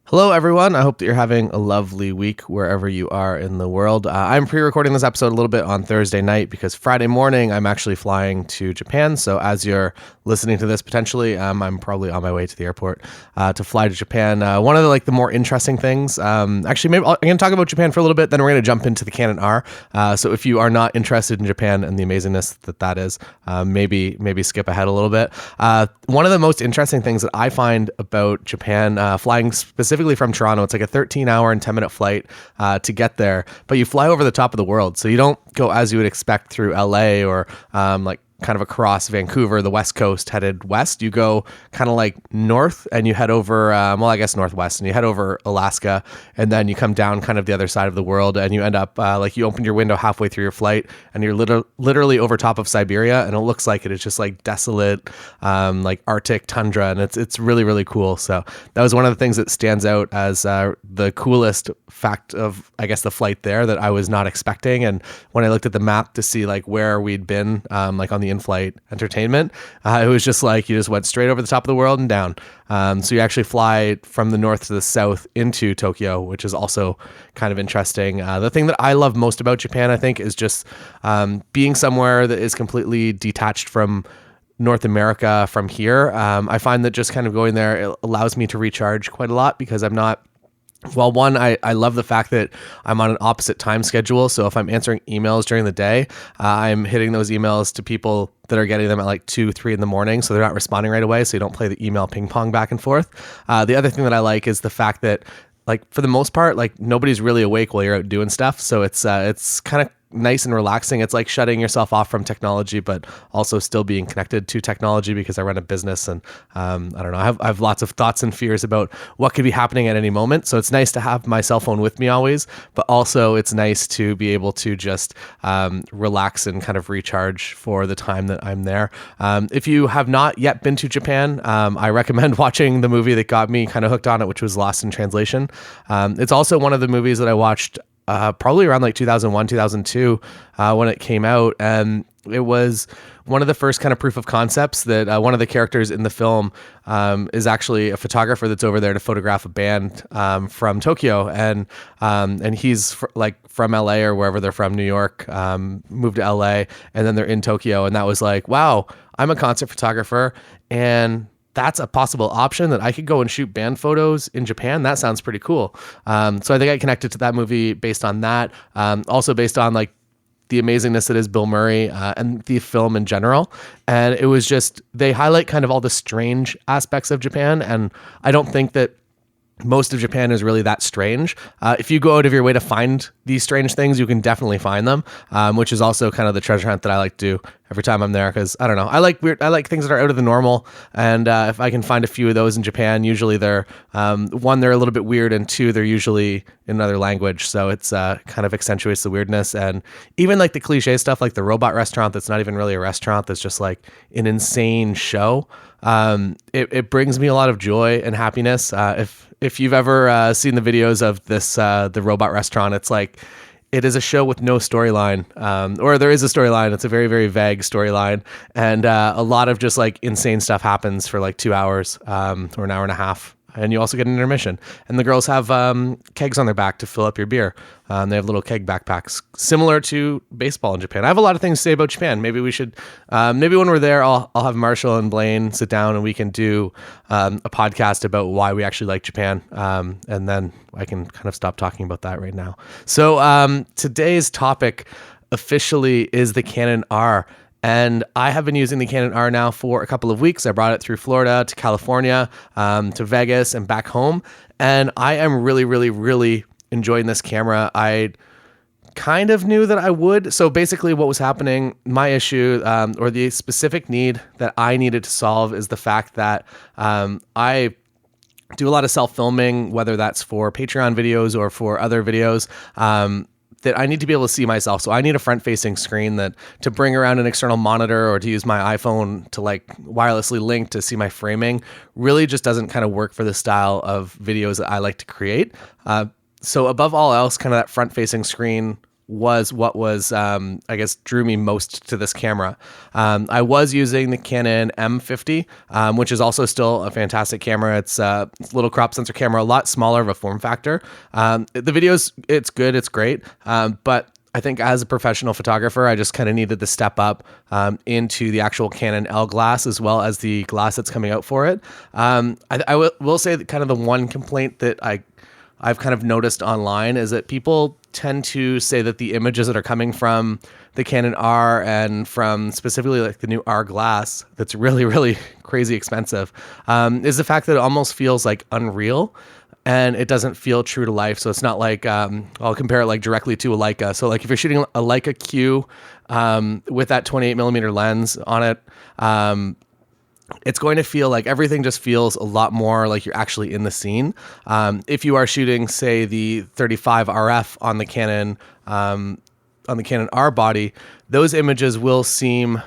Hello, everyone. I hope that you're having a lovely week wherever you are in the world. I'm pre-recording this episode a little bit on Thursday night because Friday morning I'm actually flying to Japan. So as you're listening to this, potentially, I'm probably on my way to the airport to fly to Japan. One of the more interesting things, actually, maybe I'm going to talk about Japan for a little bit, then we're going to jump into the Canon R. So if you are not interested in Japan and the amazingness that is, maybe skip ahead a little bit. One of the most interesting things that I find about Japan, flying specifically from Toronto, it's like a 13-hour and 10-minute flight to get there, but you fly over the top of the world. So you don't go as you would expect through LA or kind of across Vancouver, the West Coast, headed west. You go kind of like north and you head over, I guess northwest, and you head over Alaska, and then you come down kind of the other side of the world, and you end up you open your window halfway through your flight, and you're literally over top of Siberia, and it looks like it is just like desolate, like Arctic tundra, and it's really, really cool. So that was one of the things that stands out as the coolest fact of, I guess, the flight there that I was not expecting. And when I looked at the map to see like where we'd been, on the in-flight entertainment, it was just like you just went straight over the top of the world and down. So you actually fly from the north to the south into Tokyo, which is also kind of interesting. The thing that I love most about Japan, I think, is just being somewhere that is completely detached from North America from here. I find that just kind of going there, it allows me to recharge quite a lot because I'm not. Well, one, I love the fact that I'm on an opposite time schedule. So if I'm answering emails during the day, I'm hitting those emails to people that are getting them at like 2, 3 in the morning. So they're not responding right away. So you don't play the email ping pong back and forth. The other thing that I like is the fact that, like, for the most part, like, nobody's really awake while you're out doing stuff. So it's kind of nice and relaxing. It's like shutting yourself off from technology, but also still being connected to technology because I run a business, and I don't know. I have lots of thoughts and fears about what could be happening at any moment. So it's nice to have my cell phone with me always, but also it's nice to be able to just relax and kind of recharge for the time that I'm there. If you have not yet been to Japan, I recommend watching the movie that got me kind of hooked on it, which was Lost in Translation. It's also one of the movies that I watched probably around like 2001, 2002, when it came out. And it was one of the first kind of proof of concepts that one of the characters in the film is actually a photographer that's over there to photograph a band from Tokyo. And he's from LA or wherever they're from, New York, moved to LA, and then they're in Tokyo. And that was like, wow, I'm a concert photographer, and that's a possible option that I could go and shoot band photos in Japan. That sounds pretty cool. So I think I connected to that movie based on that. Also based on like the amazingness that is Bill Murray and the film in general. And it was just, they highlight kind of all the strange aspects of Japan. And I don't think that most of Japan is really that strange. If you go out of your way to find these strange things, you can definitely find them, which is also kind of the treasure hunt that I like to do every time I'm there. Because I don't know, I like things that are out of the normal, and if I can find a few of those in Japan, usually they're one, they're a little bit weird, and two, they're usually in another language, so it's kind of accentuates the weirdness. And even like the cliche stuff, like the robot restaurant that's not even really a restaurant, that's just like an insane show. It brings me a lot of joy and happiness. If you've ever seen the videos of this, the robot restaurant, it's like, it is a show with no storyline, or there is a storyline. It's a very, very vague storyline. And a lot of just like insane stuff happens for like 2 hours or an hour and a half. And you also get an intermission. And the girls have kegs on their back to fill up your beer. They have little keg backpacks, similar to baseball in Japan. I have a lot of things to say about Japan. Maybe we should, maybe when we're there, I'll have Marshall and Blaine sit down and we can do a podcast about why we actually like Japan. And then I can kind of stop talking about that right now. So today's topic officially is the Canon R. And I have been using the Canon R now for a couple of weeks. I brought it through Florida to California, to Vegas and back home. And I am really, really, really enjoying this camera. I kind of knew that I would. So basically what was happening, my issue or the specific need that I needed to solve is the fact that I do a lot of self-filming, whether that's for Patreon videos or for other videos. That I need to be able to see myself. So I need a front-facing screen that to bring around an external monitor or to use my iPhone to like wirelessly link to see my framing really just doesn't kind of work for the style of videos that I like to create. So above all else, kind of that front-facing screen was what was, I guess, drew me most to this camera. I was using the Canon M50, which is also still a fantastic camera. It's a little crop sensor camera, a lot smaller of a form factor. The videos, it's good, it's great, but I think as a professional photographer, I just kind of needed to step up into the actual Canon L glass as well as the glass that's coming out for it. I will say that kind of the one complaint that I've kind of noticed online is that people tend to say that the images that are coming from the Canon R and from specifically like the new R glass that's really, really crazy expensive, is the fact that it almost feels like unreal. And it doesn't feel true to life. So it's not like, I'll compare it like directly to a Leica. So like if you're shooting a Leica Q with that 28 millimeter lens on it, it's going to feel like everything just feels a lot more like you're actually in the scene. If you are shooting, say, the 35 RF on the Canon R body, those images will seem,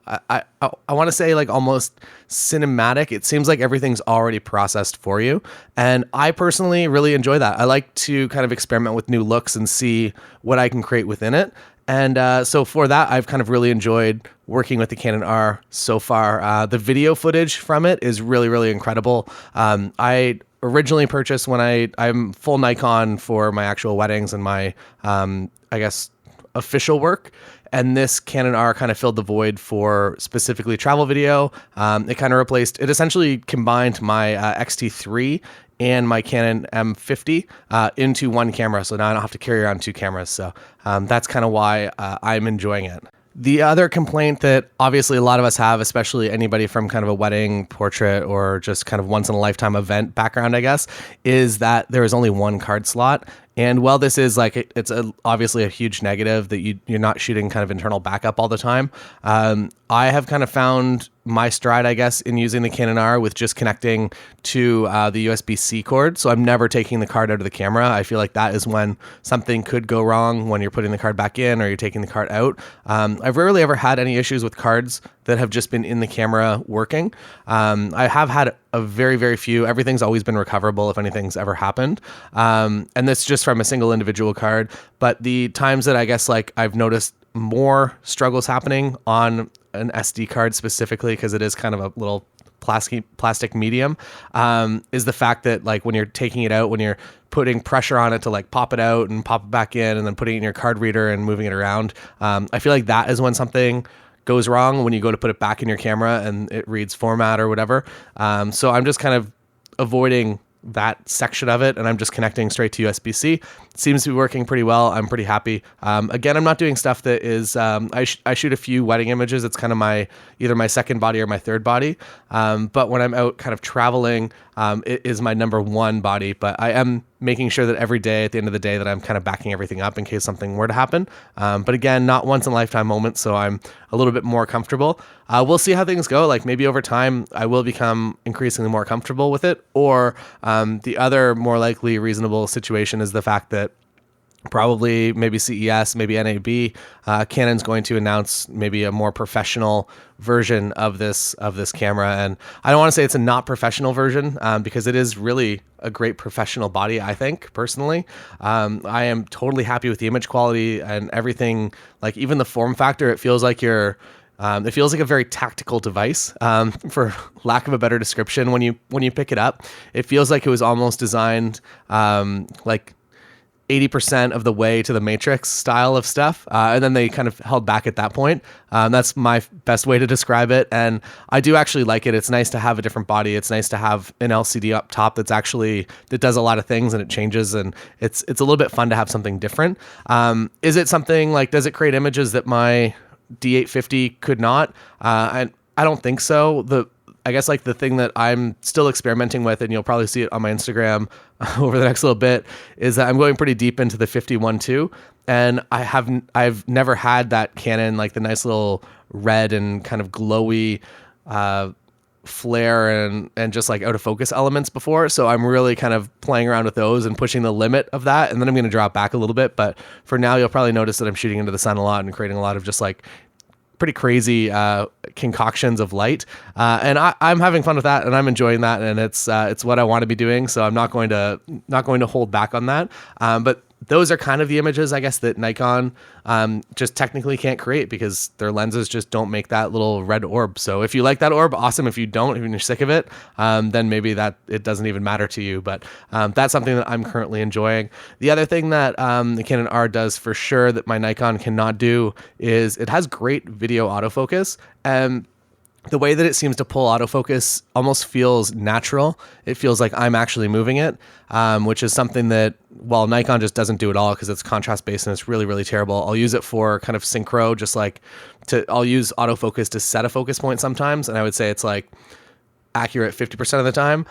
I want to say, like almost cinematic. It seems like everything's already processed for you. And I personally really enjoy that. I like to kind of experiment with new looks and see what I can create within it. And so for that, I've kind of really enjoyed working with the Canon R so far. The video footage from it is really, really incredible. I originally purchased when I'm full Nikon for my actual weddings and my, I guess, official work. And this Canon R kind of filled the void for specifically travel video. It essentially combined my X-T3 and my Canon M50 into one camera. So now I don't have to carry around two cameras. So that's kind of why I'm enjoying it. The other complaint that obviously a lot of us have, especially anybody from kind of a wedding, portrait, or just kind of once in a lifetime event background, I guess, is that there is only one card slot. And while this is like, obviously a huge negative that you're not shooting kind of internal backup all the time, I have kind of found my stride, I guess, in using the Canon R with just connecting to the USB-C cord. So I'm never taking the card out of the camera. I feel like that is when something could go wrong when you're putting the card back in or you're taking the card out. I've rarely ever had any issues with cards that have just been in the camera working. I have had a very, very few. Everything's always been recoverable if anything's ever happened. And that's just from a single individual card. But the times that I guess like I've noticed more struggles happening on an SD card specifically, because it is kind of a little plastic medium, is the fact that like when you're taking it out, when you're putting pressure on it to like pop it out and pop it back in and then putting it in your card reader and moving it around, I feel like that is when something goes wrong, when you go to put it back in your camera and it reads format or whatever. So I'm just kind of avoiding that section of it, and I'm just connecting straight to USB-C. It seems to be working pretty well. I'm pretty happy. Again, I'm not doing stuff that is, I shoot a few wedding images. It's kind of either my second body or my third body. But when I'm out kind of traveling, it is my number one body, but I am making sure that every day at the end of the day that I'm kind of backing everything up in case something were to happen. But again, not once in a lifetime moment. So I'm a little bit more comfortable. We'll see how things go. Like maybe over time I will become increasingly more comfortable with it. Or the other more likely reasonable situation is the fact that probably maybe CES, maybe NAB, Canon's going to announce maybe a more professional version of this camera. And I don't want to say it's a not professional version because it is really a great professional body, I think, personally. I am totally happy with the image quality and everything. Like even the form factor, it feels like it feels like a very tactical device, for lack of a better description. When you pick it up, it feels like it was almost designed like 80% of the way to the Matrix style of stuff. And then they kind of held back at that point. That's my best way to describe it. And I do actually like it. It's nice to have a different body. It's nice to have an LCD up top that does a lot of things and it changes. And it's a little bit fun to have something different. Is it something like, does it create images that my D850 could not? I don't think so. I guess like the thing that I'm still experimenting with, and you'll probably see it on my Instagram over the next little bit, is that I'm going pretty deep into the 51.2, and I've never had that Canon, like the nice little red and kind of glowy flare and just like out of focus elements before. So I'm really kind of playing around with those and pushing the limit of that, and then I'm going to draw it back a little bit. But for now, you'll probably notice that I'm shooting into the sun a lot and creating a lot of just like pretty crazy concoctions of light, and I'm having fun with that, and I'm enjoying that, and it's what I want to be doing. So I'm not going to hold back on that. But those are kind of the images, I guess, that Nikon just technically can't create because their lenses just don't make that little red orb. So if you like that orb, awesome. If you don't, if you're sick of it, then maybe that it doesn't even matter to you. But that's something that I'm currently enjoying. The other thing that the Canon R does for sure that my Nikon cannot do is it has great video autofocus. And the way that it seems to pull autofocus almost feels natural. It feels like I'm actually moving it, which is something that, well, Nikon just doesn't do at all because it's contrast based and it's really, really terrible. I'll use it for kind of synchro, I'll use autofocus to set a focus point sometimes. And I would say it's like accurate 50% of the time.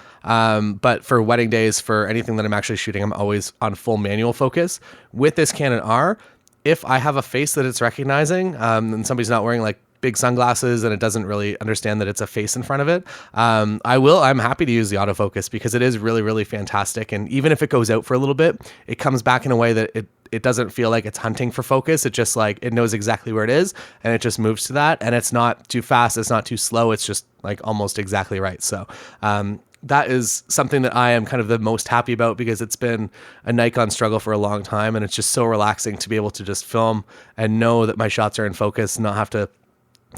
But for wedding days, for anything that I'm actually shooting, I'm always on full manual focus. With this Canon R, if I have a face that it's recognizing, and somebody's not wearing like big sunglasses and it doesn't really understand that it's a face in front of it, I'm happy to use the autofocus because it is really, really fantastic. And even if it goes out for a little bit, it comes back in a way that it doesn't feel like it's hunting for focus. It just like, it knows exactly where it is and it just moves to that. And it's not too fast. It's not too slow. It's just like almost exactly right. So, that is something that I am kind of the most happy about because it's been a Nikon struggle for a long time. And it's just so relaxing to be able to just film and know that my shots are in focus and not have to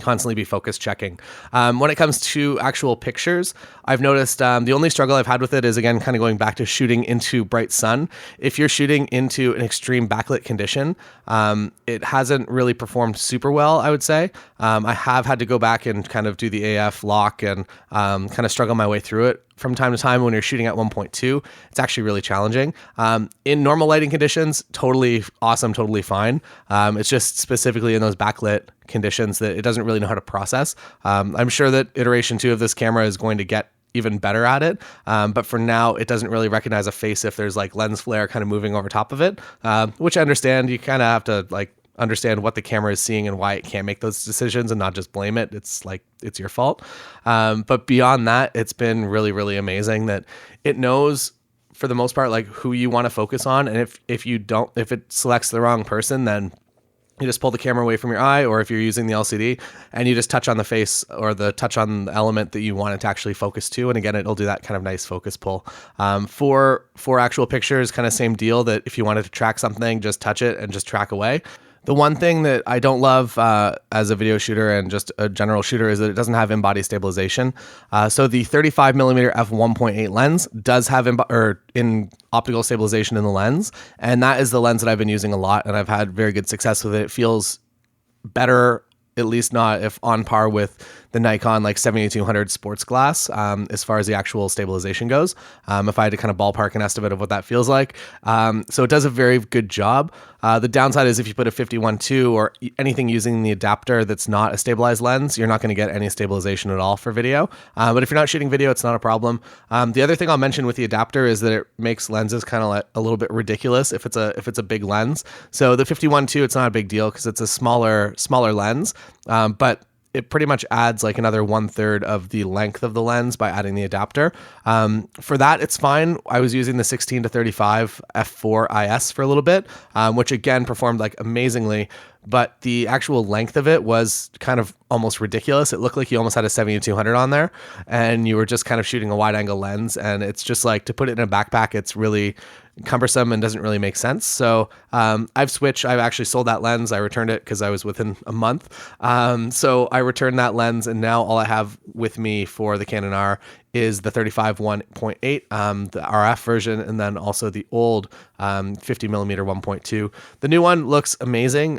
constantly be focus checking. When it comes to actual pictures, I've noticed the only struggle I've had with it is, again, kind of going back to shooting into bright sun. If you're shooting into an extreme backlit condition, it hasn't really performed super well, I would say. I have had to go back and kind of do the AF lock and kind of struggle my way through it from time to time. When you're shooting at 1.2, it's actually really challenging. In normal lighting conditions, totally awesome, totally fine. It's just specifically in those backlit conditions that it doesn't really know how to process. I'm sure that iteration 2 of this camera is going to get even better at it. But for now, it doesn't really recognize a face if there's like lens flare kind of moving over top of it, which I understand. You kind of have to like understand what the camera is seeing and why it can't make those decisions and not just blame it. It's like, it's your fault. But beyond that, it's been really, really amazing that it knows for the most part, like who you want to focus on. And if it selects the wrong person, then you just pull the camera away from your eye, or if you're using the LCD and you just touch on the face or the touch on the element that you want it to actually focus to. And again, it'll do that kind of nice focus pull. For actual pictures, kind of same deal, that if you wanted to track something, just touch it and just track away. The one thing that I don't love as a video shooter and just a general shooter is that it doesn't have in-body stabilization. So the 35mm f1.8 lens does have in optical stabilization in the lens, and that is the lens that I've been using a lot, and I've had very good success with it. It feels better, at least not if on par with the Nikon like 7200 sports glass as far as the actual stabilization goes. If I had to kind of ballpark an estimate of what that feels like. So it does a very good job. The downside is if you put a 51.2 or anything using the adapter that's not a stabilized lens, you're not going to get any stabilization at all for video. But if you're not shooting video, it's not a problem. The other thing I'll mention with the adapter is that it makes lenses kind of like a little bit ridiculous if it's a big lens. So the 51.2, it's not a big deal because it's a smaller lens, but it pretty much adds like another 1/3 of the length of the lens by adding the adapter. For that, it's fine. I was using the 16-35 f4 IS for a little bit, which again performed like amazingly, but the actual length of it was kind of almost ridiculous. It looked like you almost had a 7200 on there and you were just kind of shooting a wide angle lens. And it's just like, to put it in a backpack, it's really cumbersome and doesn't really make sense. So I've switched. I've actually sold that lens. I returned it because I was within a month. So I returned that lens, and now all I have with me for the Canon R is the 35 1.8, the RF version, and then also the old 50mm 1.2. The new one looks amazing.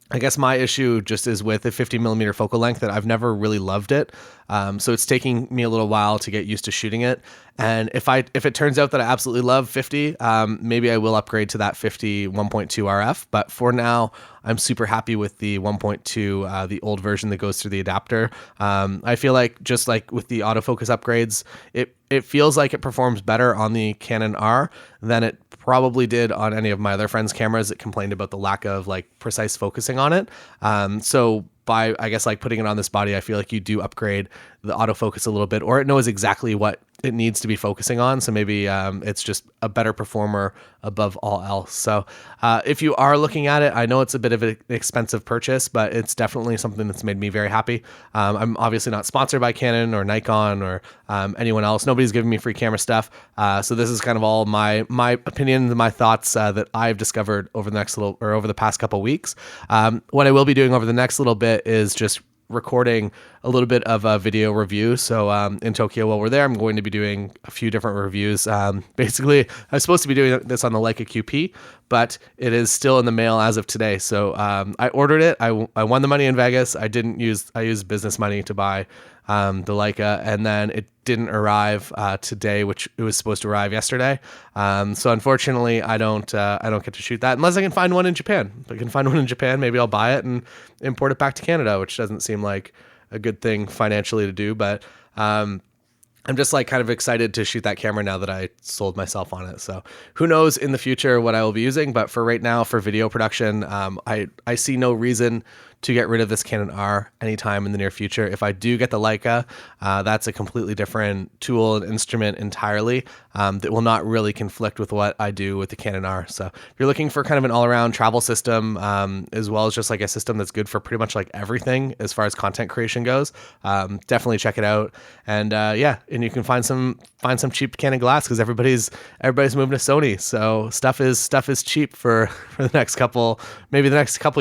I guess my issue just is with the 50mm focal length that I've never really loved it. So it's taking me a little while to get used to shooting it. And if it turns out that I absolutely love 50, maybe I will upgrade to that 50 1.2 RF. But for now, I'm super happy with the 1.2, the old version that goes through the adapter. I feel like just like with the autofocus upgrades, it feels like it performs better on the Canon R than it probably did on any of my other friends' cameras that complained about the lack of like precise focusing on it. So by, I guess, like putting it on this body, I feel like you do upgrade the autofocus a little bit, or it knows exactly what it needs to be focusing on. So maybe it's just a better performer above all else. So if you are looking at it, I know it's a bit of an expensive purchase, but it's definitely something that's made me very happy. I'm obviously not sponsored by Canon or Nikon or anyone else. Nobody's giving me free camera stuff. So this is kind of all my opinions, my thoughts that I've discovered over the past couple weeks. What I will be doing over the next little bit is just recording a little bit of a video review. So in Tokyo, while we're there, I'm going to be doing a few different reviews. Basically, I was supposed to be doing this on the Leica QP, but it is still in the mail as of today. So I ordered it. I won the money in Vegas. I used business money to buy the Leica, and then it didn't arrive today, which it was supposed to arrive yesterday. So unfortunately, I don't get to shoot that unless I can find one in Japan. If I can find one in Japan, maybe I'll buy it and import it back to Canada, which doesn't seem like a good thing financially to do, but I'm just like kind of excited to shoot that camera now that I sold myself on it. So who knows in the future what I will be using, but for right now, for video production, I see no reason to get rid of this Canon R anytime in the near future. If I do get the Leica, that's a completely different tool and instrument entirely that will not really conflict with what I do with the Canon R. So if you're looking for kind of an all-around travel system, as well as just like a system that's good for pretty much like everything as far as content creation goes, definitely check it out. And and you can find some cheap Canon glass because everybody's moving to Sony. So stuff is cheap for the next couple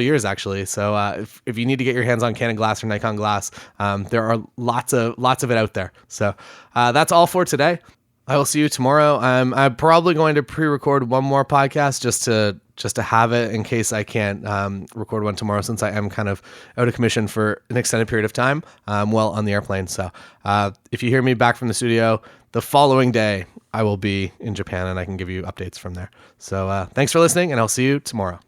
years actually. So if you need to get your hands on Canon glass or Nikon glass, there are lots of it out there. So that's all for today. I will see you tomorrow. I'm probably going to pre-record one more podcast just to have it in case I can't record one tomorrow, since I am kind of out of commission for an extended period of time while on the airplane. So if you hear me back from the studio the following day, I will be in Japan and I can give you updates from there. So thanks for listening, and I'll see you tomorrow.